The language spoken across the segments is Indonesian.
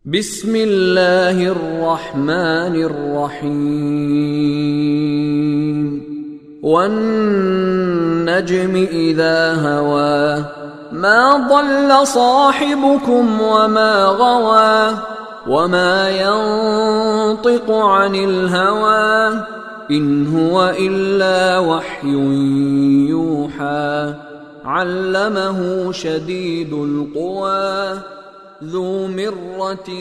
Bismillahirrahmanirrahim. Wan-najmi idza hawa ma dhalla sahibukum wa ma ghawa wa ma yantiqu 'anil hawa in huwa illa wahyun yuha 'allamahu shadidul quwa ذو مرة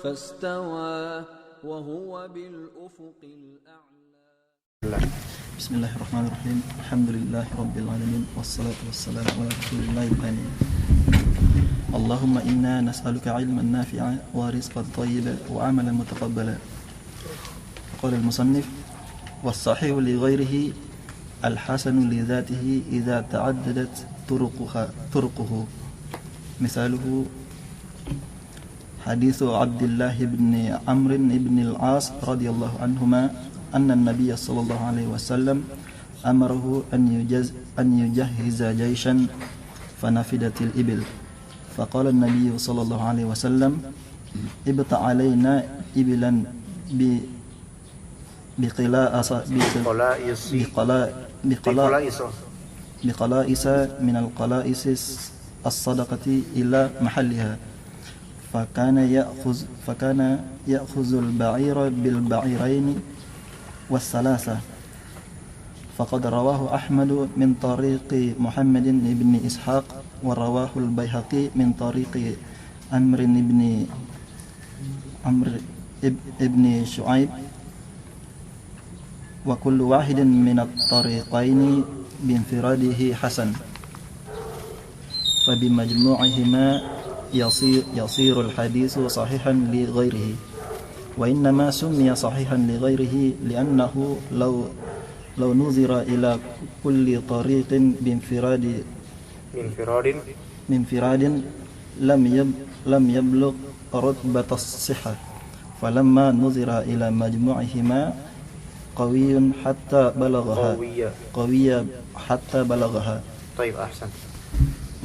فاستوى وهو بالأفق الأعلى. بسم الله الرحمن الرحيم. الحمد لله رب العالمين والصلاة والسلام على رسول الله الأمين. اللهم إنا نسألك علما نافعا ورزقا طيبا وعملا متقبلا. قال المصنف: والصحيح لغيره الحسن لذاته إذا تعددت طرقه. مثاله حديث عبد الله بن عمرو بن العاص رضي الله عنهما أن النبي صلى الله عليه وسلم أمره أن يجهز جيشا فنفدت الإبل، فقال النبي صلى الله عليه وسلم: ابتع علينا إبلا بقلائس من القلائس الصدقة إلى محلها، فكان يأخذ البعير بالبعيرين والثلاثة. فقد رواه أحمد من طريق محمد بن إسحاق، ورواه البيهقي من طريق عمرو بن شعيب، وكل واحد من الطريقين بانفراده حسن، فبمجموعهما يصير الحديث صحيحا لغيره. وإنما سمي صحيحا لغيره لأنه لو نظر إلى كل طريق بانفراد لم يبلغ رتبة الصحة، فلما نظر إلى مجموعهما قوي حتى بلغها. طيب، أحسن.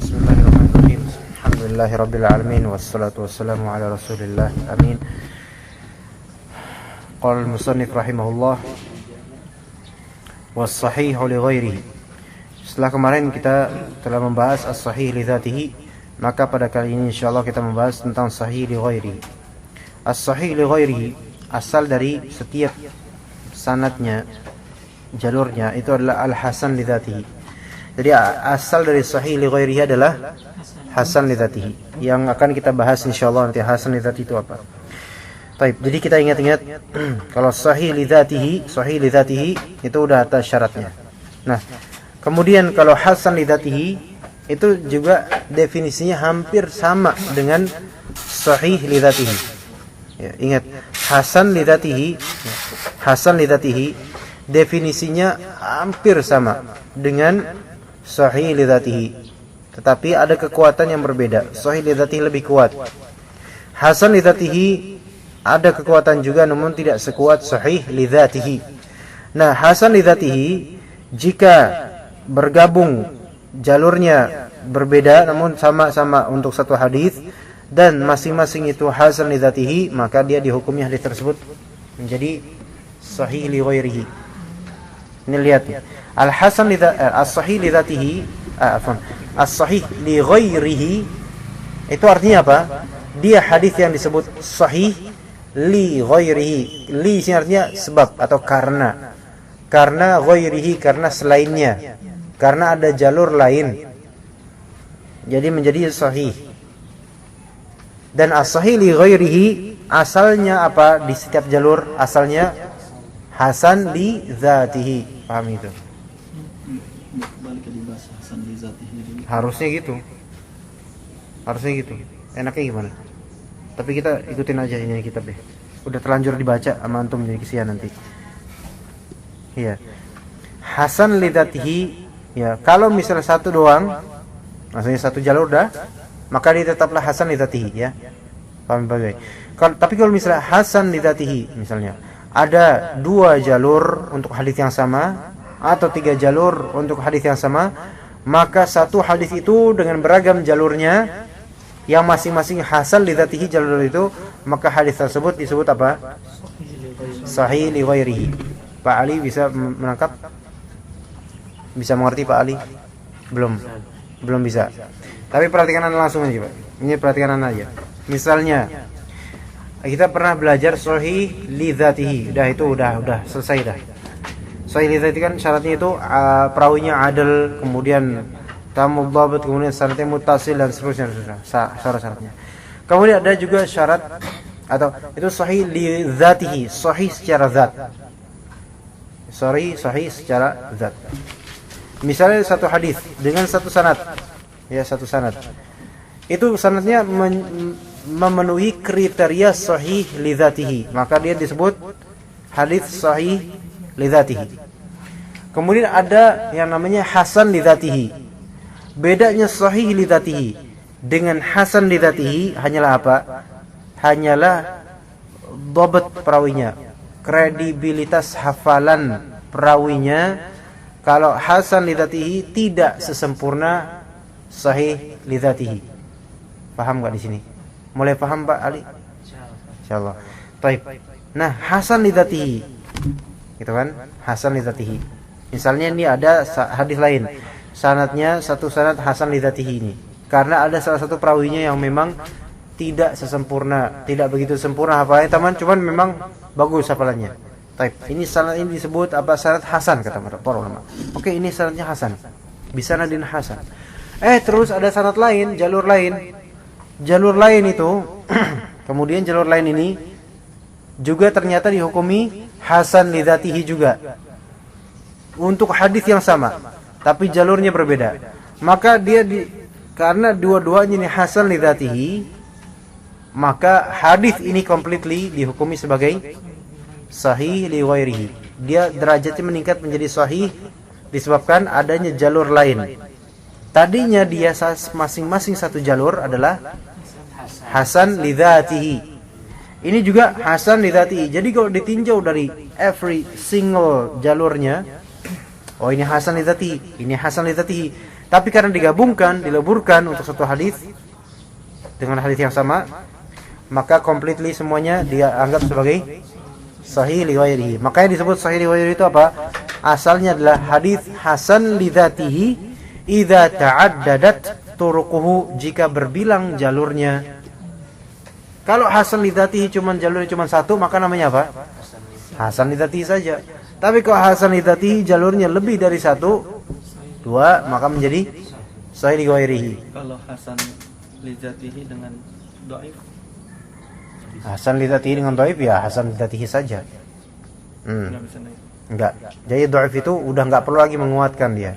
Bismillahirrahmanirrahim. Alhamdulillahirabbil alamin wassalatu wassalamu ala Rasulillah. Amin. Qala al-musannif rahimahullah was-sahihu li ghairihi. Setelah kemarin kita telah membahas as-sahih li dzatihi, maka pada kali ini insyaallah kita membahas tentang sahih li ghairihi. As-sahih li ghairihi asal dari setiap sanadnya, jalurnya itu adalah al-hasan li dzatihi. Jadi asal dari sahih li ghairihi adalah hasan li dzatihi. Yang akan kita bahas insyaallah nanti hasan li dzatihi itu apa. Baik, jadi kita ingat-ingat kalau sahih li dzatihi itu udah atas syaratnya. Nah, kemudian kalau hasan li dzatihi itu juga definisinya hampir sama dengan sahih li dzatihi. Ya, ingat, hasan li dzatihi definisinya hampir sama dengan sahih li dzatihi, tetapi ada kekuatan yang berbeda. Sahih li dzatihi lebih kuat. Hasan li dzatihi ada kekuatan juga, namun tidak sekuat sahih li dzatihi. Nah, hasan li dzatihi jika bergabung jalurnya berbeda namun sama-sama untuk satu hadis dan masing-masing itu hasan li dzatihi, maka dia dihukumi hadis tersebut menjadi sahih li ghairihi. Ini lihat ya. Al-hasan as-sahih li dzatihi, as-sahih li ghairihi itu artinya apa? Dia hadis yang disebut sahih li ghairihi. Li artinya sebab atau karena. Karena ghairihi karena selainnya. Karena ada jalur lain. Jadi menjadi sahih. Dan as-sahih li ghairihi asalnya apa di setiap jalur? Asalnya hasan li dzatihi. Paham itu? Harusnya gitu. Enaknya gimana? Tapi kita ikutin aja ini kitab deh. Udah terlanjur dibaca sama antum, jadi kesian nanti. Iya. Hasan li dzatihi, ya, kalau misalnya satu doang, maksudnya satu jalur dah, maka dia tetaplah hasan li dzatihi, ya. Paham bagai. Tapi kalau misalnya hasan li dzatihi, misalnya ada 2 jalur untuk hadis yang sama atau 3 jalur untuk hadis yang sama, maka satu hadis itu dengan beragam jalurnya yang masing-masing hasan li dzatihi jalur itu, maka hadis tersebut disebut apa? Sahih li ghairihi. Pak Ali bisa menangkap? Bisa mengerti Pak Ali? Belum bisa. Tapi perhatikan langsung aja, Pak. Ini perhatikan aja. Misalnya kita pernah belajar sahih li dzatihi. Udah selesai dah. Sahih li dzatihi kan syaratnya itu perawinya adil, kemudian tamam dhabt, kemudian sanadnya muttasil dan seterusnya. Syarat-syaratnya. Kemudian ada juga syarat atau itu sahih li dzatihi, sahih secara zat. Sahih secara zat. Misalnya satu hadis dengan satu sanad. Ya, satu sanad. Itu sanadnya memenuhi kriteria sahih li dzatihi, maka dia disebut hadis sahih li dzatihi. Kemudian ada yang namanya hasan li dzatihi. Bedanya sahih li dzatihi dengan hasan li dzatihi hanyalah apa? Hanyalah dhabt perawinya, kredibilitas hafalan perawinya. Kalau hasan li dzatihi tidak sesempurna sahih li dzatihi. Paham enggak di sini? Mulai paham Pak Ali? Insyaallah. Baik. Nah, hasan li dzatihi. Gitu kan? Hasan li dzatihi. Misalnya ini ada hadis lain. Sanadnya satu sanad hasan li dzatihi ini. Karena ada salah satu perawinya yang memang tidak sesempurna, tidak begitu sempurna hafalannya teman, cuman memang bagus hafalannya. Baik. Ini sanad ini disebut apa? Sanad hasan kata para ulama. Oke, ini sanadnya hasan. Bisa nadin hasan. Terus ada sanad lain, jalur lain. Jalur lain itu kemudian jalur lain ini juga ternyata dihukumi hasan li dzatihi juga. Untuk hadis yang sama, tapi jalurnya berbeda. Maka dia karena dua-duanya ini hasan li dzatihi, maka hadis ini completely dihukumi sebagai sahih li ghairihi. Dia derajatnya meningkat menjadi sahih disebabkan adanya jalur lain. Tadinya dia masing-masing satu jalur adalah hasan li dzatihi. Ini juga hasan li dzatihi. Jadi kalau ditinjau dari every single jalurnya, oh ini hasan li dzatihi, ini hasan li dzatihi. Tapi karena digabungkan, dileburkan untuk satu hadis dengan hadis yang sama, maka completely semuanya dia anggap sebagai sahih li ghairihi. Makanya disebut sahih li ghairihi itu apa? Asalnya adalah hadis hasan li dzatihi idza ta'addadat turuquhu, jika berbilang jalurnya. Kalau hasan li dzatihi jalurnya cuma satu, maka namanya apa? Hasan li dzatihi saja. Tapi kalau hasan li dzatihi jalurnya lebih dari satu, dua, maka menjadi sahih li ghairihi. Kalau hasan li dzatihi dengan dhaif, hasan li dzatihi dengan dhaif ya hasan li dzatihi saja. Enggak. Jadi dhaif itu udah enggak perlu lagi menguatkan dia.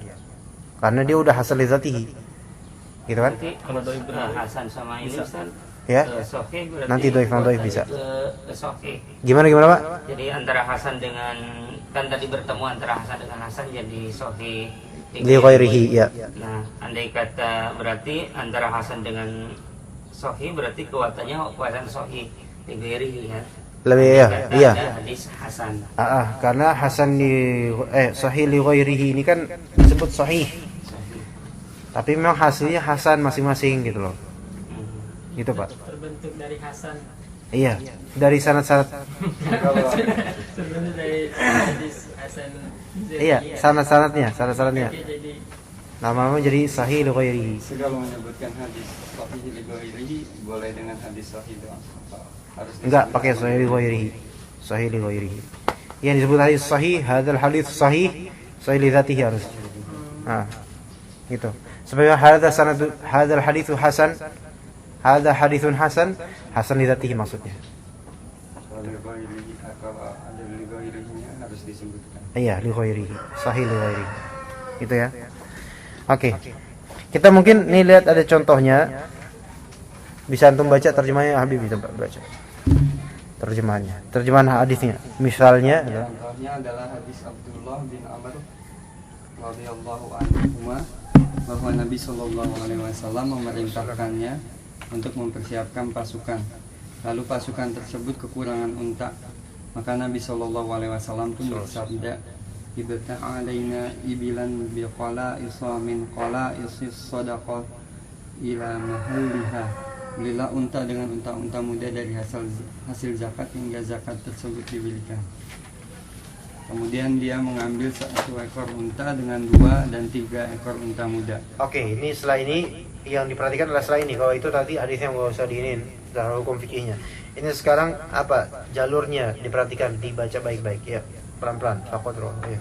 Karena dia udah hasan li dzatihi. Gitu kan? Kalau dhaif hasan sama ini Ustaz, ya. Nanti dhaif bisa. Gimana Pak? Jadi antara hasan dengan, kan tadi bertemu antara hasan dengan hasan jadi sahih li ghairihi, ya. Nah, andai kata berarti antara hasan dengan sahih berarti kuatannya kuatan sahih li ghairihi ya. Lebih ya, iya. Hadis hasan. Karena hasan sahih li ghairihi ini kan disebut sahih. Tapi memang hasilnya hasan masing-masing gitu loh. Gitu Pak. Terbentuk dari hasan. Iya, dari sanad-sanad. Terbentuk dari hadis hasan. Iya, sanad-sanadnya. Lama-lama jadi sahih li ghairihi. Segala menyebutkan hadis sahih li ghairihi boleh dengan hadis sahih doang. Enggak, pakai sahih li ghairihi. Sahih li ghairihi. Yang disebut hadis sahih, hadzal hadis sahih, sahih li dzatihi harus. Gitu. Sebab hadzal haditsu hasan, hadza haditsun hasan, hasan li dzatihi maksudnya. Kalau li ghairihi atau ada li ghairihinya harus disebutkan. Iya, li ghairihi, sahih li ghairihi. Gitu ya. Oke. Kita mungkin nih lihat ada contohnya. Bisa antum baca terjemahnya, Habib bisa baca. Terjemahan hadisnya. Misalnya Contohnya adalah hadis Abdullah bin Amr radhiyallahu anhu bahwa Nabi sallallahu alaihi wasallam memerintahkannya untuk mempersiapkan pasukan. Lalu pasukan tersebut kekurangan unta. Maka Nabi sallallahu alaihi wasallam pun bersabda, "Ibta'a alaina ibilan biqala isa min qala isis sadaqah ila mahalliha belilah unta dengan unta-unta muda dari hasil zakat hingga zakat tersebut diberikan. Kemudian dia mengambil 1 ekor unta dengan 2 dan 3 ekor unta muda. Oke, ini setelah ini yang diperhatikan adalah setelah ini. Kalau itu tadi hadisnya nggak usah diinin dalam hukum fikihnya. Ini sekarang apa? Jalurnya diperhatikan, dibaca baik-baik ya. Pelan-pelan. Fakodro. Ya.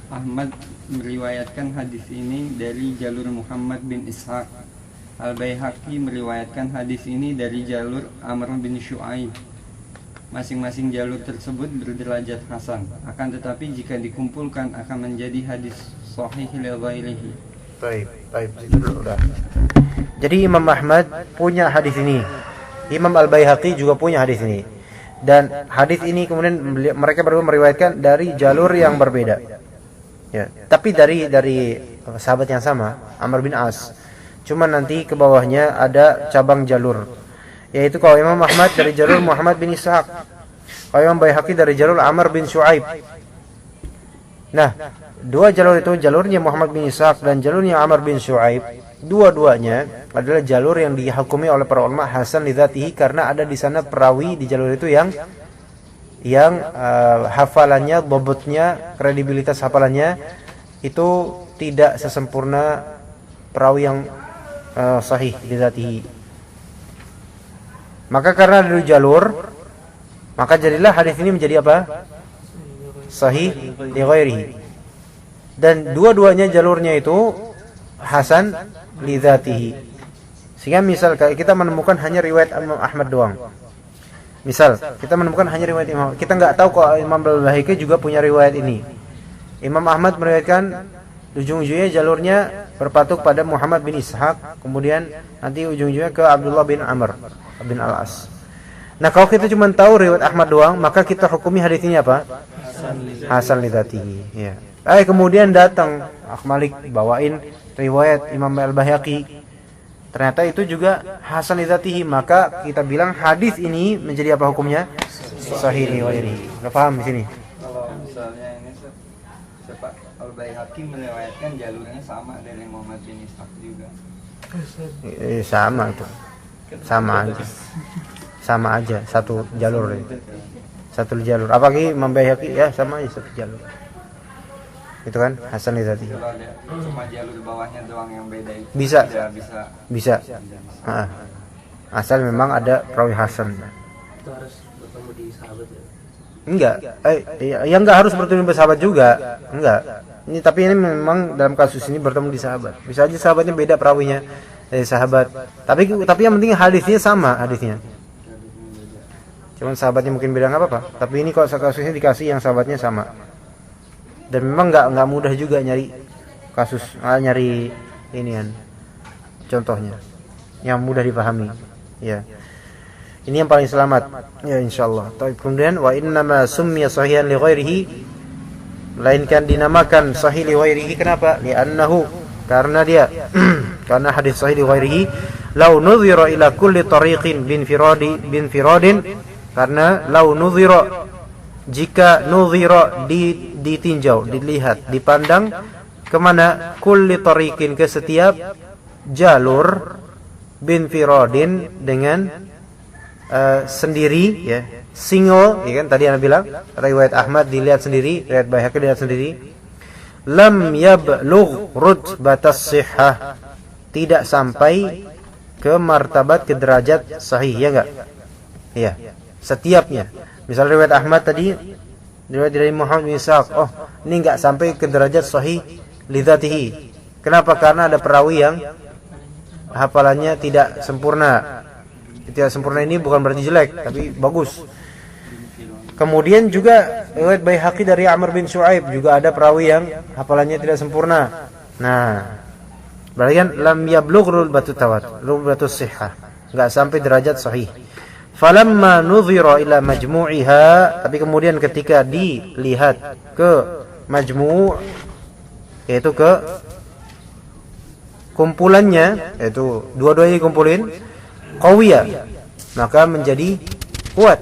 Ahmad meriwayatkan hadis ini dari jalur Muhammad bin Ishaq. Al-Baihaqi meriwayatkan hadis ini dari jalur Amr bin Syu'aib. Masing-masing jalur tersebut berderajat hasan. Akan tetapi jika dikumpulkan akan menjadi hadis sahih li ghairihi. Baik, itu dulu udah. Jadi Imam Ahmad punya hadis ini. Imam Al-Baihaqi juga punya hadis ini. Dan hadis ini kemudian mereka berdua meriwayatkan dari jalur yang berbeda. Ya, tapi dari sahabat yang sama, Amr bin As. Cuma nanti ke bawahnya ada cabang jalur. Yaitu kalau Imam Ahmad dari jalur Muhammad bin Ishaq, kalau Imam Baihaqi dari jalur Amr bin Syu'aib. Nah, dua jalur itu, jalurnya Muhammad bin Ishaq dan jalurnya Amr bin Syu'aib, dua-duanya adalah jalur yang dihukumi oleh para ulama hasan li dzatihi, karena ada di sana perawi di jalur itu yang hafalannya, bobotnya, kredibilitas hafalannya itu tidak sesempurna perawi yang sahih li dzatihi. Maka karena ada jalur, maka jadilah hadis ini menjadi apa? Sahih li ghairihi. Dan dua-duanya jalurnya itu hasan li dzatihi. Sehingga misal kita menemukan hanya riwayat Imam Ahmad doang. Misal kita menemukan hanya riwayat Imam, kita nggak tahu kalau Imam Al-Baihaqi juga punya riwayat ini. Imam Ahmad meriwayatkan ujung-ujungnya jalurnya berpatuk pada Muhammad bin Ishaq, kemudian nanti ujung-ujungnya ke Abdullah bin Amr bin Al-As. Nah, kalau kita cuma tahu riwayat Ahmad doang, maka kita hukumi hadis ini apa? Hasan li dzatihi. Ya. Kemudian datang Malik bawain riwayat Imam Al-Baihaqi. Ternyata itu juga hasan li dzatihi, maka kita bilang hadis ini menjadi apa hukumnya? Sahih li ghairihi. Enggak paham di sini? Kalau misalnya ini siapa Al-Baihaqi meriwayatkan jalurnya sama dari Muhammad bin Ishaq juga. Sama itu. Sama aja satu jalur. Apalagi Imam Baihaqi ya sama aja satu jalur. Itu kan hasan li dzatihi. Kalau ada cuma jalur bawahnya doang yang beda itu Bisa. Asal memang ada perawi hasan. Itu harus bertemu di sahabat ya? Enggak. Yang enggak harus bertemu di sahabat juga. Enggak. Tapi ini memang dalam kasus ini bertemu di sahabat. Bisa aja sahabatnya beda perawinya dari sahabat. Tapi yang penting hadisnya sama hadisnya. Cuman sahabatnya mungkin beda nggak apa-apa. Tapi ini kalau kasusnya dikasih yang sahabatnya sama. Dan memang nggak mudah juga nyari kasus, nyari inian contohnya yang mudah dipahami. Ya. Ini yang paling selamat. Ya insyaallah. Kemudian wa innama summiya sahihan li ghairihi, melainkan dinamakan sahih li ghairihi. Kenapa? Li'annahu, karena dia karena hadis sahih li ghairihi law nudhira ila kulli tariqin bin firadin, karena law nudhira, jika nudhira ditinjau, dilihat, dipandang kemana? Kulli tariqin, ke setiap jalur, bin firadin, dengan sendiri ya, single ya kan, tadi Anda bilang riwayat Ahmad dilihat sendiri, riwayat Baihaqi dilihat sendiri, lam yablugh rutbatas sihhah, tidak sampai ke martabat, ke derajat sahih, ya enggak? Iya, setiapnya. Misal riwayat Ahmad tadi, riwayat dari Muhammad bin Ishaq, oh ini enggak sampai ke derajat sahih li dzatihi. Kenapa? Karena ada perawi yang hafalannya tidak sempurna. Tidak sempurna ini bukan berarti jelek, tapi bagus. Kemudian juga riwayat Baihaqi dari Amr bin Syu'aib, juga ada perawi yang hafalannya tidak sempurna. Nah, berarti kan lam yablugh rutbatus sihhah, enggak sampai derajat sahih. Falamma nudhira ila majmu'iha, tapi kemudian ketika dilihat ke majmu', yaitu ke kumpulannya, yaitu dua-duanya dikumpulin, qawiyah, maka menjadi kuat.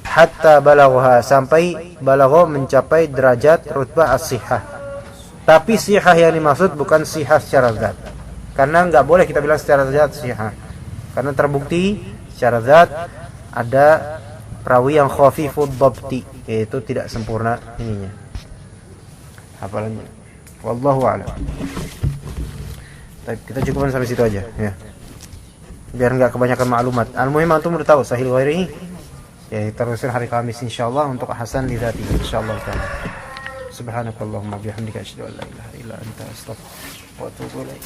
Hatta balagha, sampai balagha mencapai derajat rutbah as-sihhah. Tapi sihhah yang dimaksud bukan sihhah secara zat. Karena nggak boleh kita bilang secara zat sahih. Karena terbukti secara zat ada perawi yang khafifud dhabti, yaitu tidak sempurna ininya hafalannya. Wallahu a'lam. Baik, kita cukupkan sampai situ aja ya. Biar enggak kebanyakan maklumat. Al-muhim antum udah tahu sahih ghairihi. Ya, terusin hari Kamis insyaallah untuk hasan li dzati insyaallah taala. Subhanakallahumma bihamdika asyhadu an la ilaha illa anta astaghfiruka wa atubu ilaik.